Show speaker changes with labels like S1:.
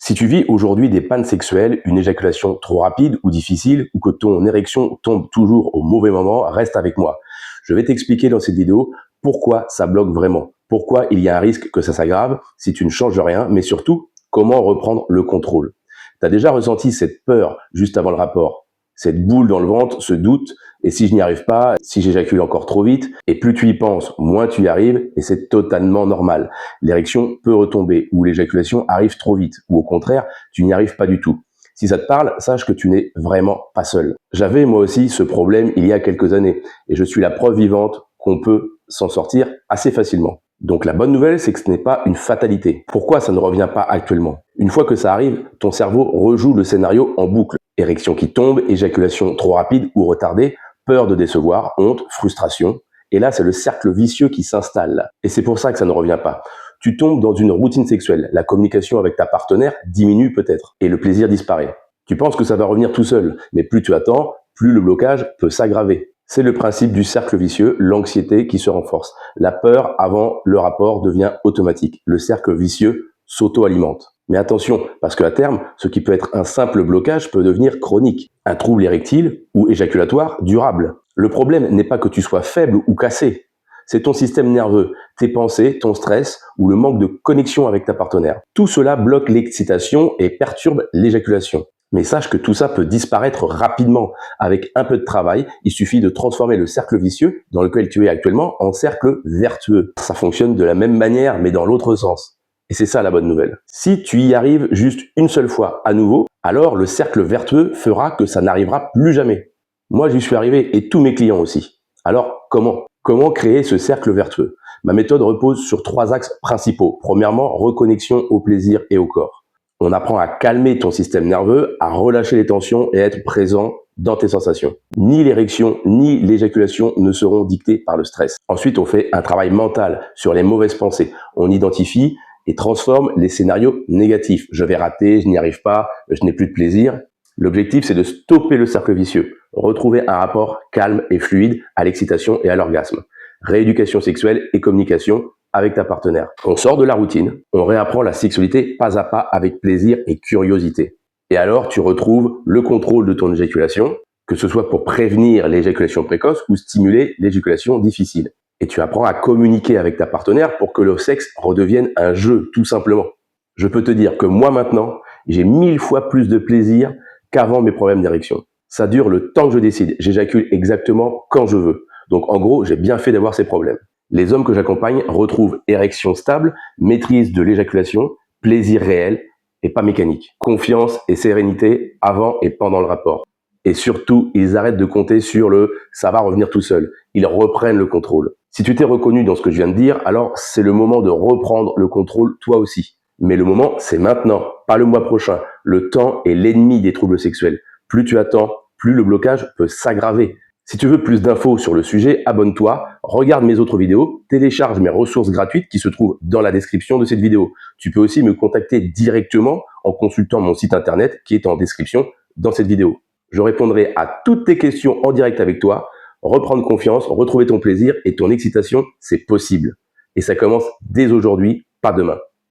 S1: Si tu vis aujourd'hui des pannes sexuelles, une éjaculation trop rapide ou difficile, ou que ton érection tombe toujours au mauvais moment, reste avec moi. Je vais t'expliquer dans cette vidéo pourquoi ça bloque vraiment, pourquoi il y a un risque que ça s'aggrave si tu ne changes rien, mais surtout, comment reprendre le contrôle. Tu as déjà ressenti cette peur juste avant le rapport, cette boule dans le ventre, ce doute, et si je n'y arrive pas, si j'éjacule encore trop vite, et plus tu y penses, moins tu y arrives, et c'est totalement normal. L'érection peut retomber, ou l'éjaculation arrive trop vite, ou au contraire, tu n'y arrives pas du tout. Si ça te parle, sache que tu n'es vraiment pas seul. J'avais moi aussi ce problème il y a quelques années, et je suis la preuve vivante qu'on peut s'en sortir assez facilement. Donc la bonne nouvelle, c'est que ce n'est pas une fatalité. Pourquoi ça ne revient pas actuellement? Une fois que ça arrive, ton cerveau rejoue le scénario en boucle. Érection qui tombe, éjaculation trop rapide ou retardée, peur de décevoir, honte, frustration. Et là, c'est le cercle vicieux qui s'installe. Et c'est pour ça que ça ne revient pas. Tu tombes dans une routine sexuelle. La communication avec ta partenaire diminue peut-être. Et le plaisir disparaît. Tu penses que ça va revenir tout seul. Mais plus tu attends, plus le blocage peut s'aggraver. C'est le principe du cercle vicieux, l'anxiété qui se renforce. La peur avant le rapport devient automatique. Le cercle vicieux s'auto-alimente. Mais attention, parce qu'à terme, ce qui peut être un simple blocage peut devenir chronique. Un trouble érectile ou éjaculatoire durable. Le problème n'est pas que tu sois faible ou cassé. C'est ton système nerveux, tes pensées, ton stress ou le manque de connexion avec ta partenaire. Tout cela bloque l'excitation et perturbe l'éjaculation. Mais sache que tout ça peut disparaître rapidement. Avec un peu de travail, il suffit de transformer le cercle vicieux dans lequel tu es actuellement en cercle vertueux. Ça fonctionne de la même manière, mais dans l'autre sens. Et c'est ça la bonne nouvelle. Si tu y arrives juste une seule fois à nouveau, alors le cercle vertueux fera que ça n'arrivera plus jamais. Moi, j'y suis arrivé et tous mes clients aussi. Alors, comment? Comment créer ce cercle vertueux? Ma méthode repose sur 3 axes principaux. Premièrement, reconnexion au plaisir et au corps. On apprend à calmer ton système nerveux, à relâcher les tensions et à être présent dans tes sensations. Ni l'érection, ni l'éjaculation ne seront dictées par le stress. Ensuite, on fait un travail mental sur les mauvaises pensées. On identifie et transforme les scénarios négatifs. Je vais rater, je n'y arrive pas, je n'ai plus de plaisir. L'objectif, c'est de stopper le cercle vicieux, retrouver un rapport calme et fluide à l'excitation et à l'orgasme. Rééducation sexuelle et communication avec ta partenaire. On sort de la routine, on réapprend la sexualité pas à pas avec plaisir et curiosité. Et alors, tu retrouves le contrôle de ton éjaculation, que ce soit pour prévenir l'éjaculation précoce ou stimuler l'éjaculation difficile. Et tu apprends à communiquer avec ta partenaire pour que le sexe redevienne un jeu, tout simplement. Je peux te dire que moi maintenant, j'ai 1000 fois plus de plaisir qu'avant mes problèmes d'érection. Ça dure le temps que je décide. J'éjacule exactement quand je veux. Donc en gros, j'ai bien fait d'avoir ces problèmes. Les hommes que j'accompagne retrouvent érection stable, maîtrise de l'éjaculation, plaisir réel et pas mécanique. Confiance et sérénité avant et pendant le rapport. Et surtout, ils arrêtent de compter sur le « ça va revenir tout seul ». Ils reprennent le contrôle. Si tu t'es reconnu dans ce que je viens de dire, alors c'est le moment de reprendre le contrôle toi aussi. Mais le moment, c'est maintenant, pas le mois prochain. Le temps est l'ennemi des troubles sexuels. Plus tu attends, plus le blocage peut s'aggraver. Si tu veux plus d'infos sur le sujet, abonne-toi, regarde mes autres vidéos, télécharge mes ressources gratuites qui se trouvent dans la description de cette vidéo. Tu peux aussi me contacter directement en consultant mon site internet qui est en description dans cette vidéo. Je répondrai à toutes tes questions en direct avec toi. Reprendre confiance, retrouver ton plaisir et ton excitation, c'est possible. Et ça commence dès aujourd'hui, pas demain.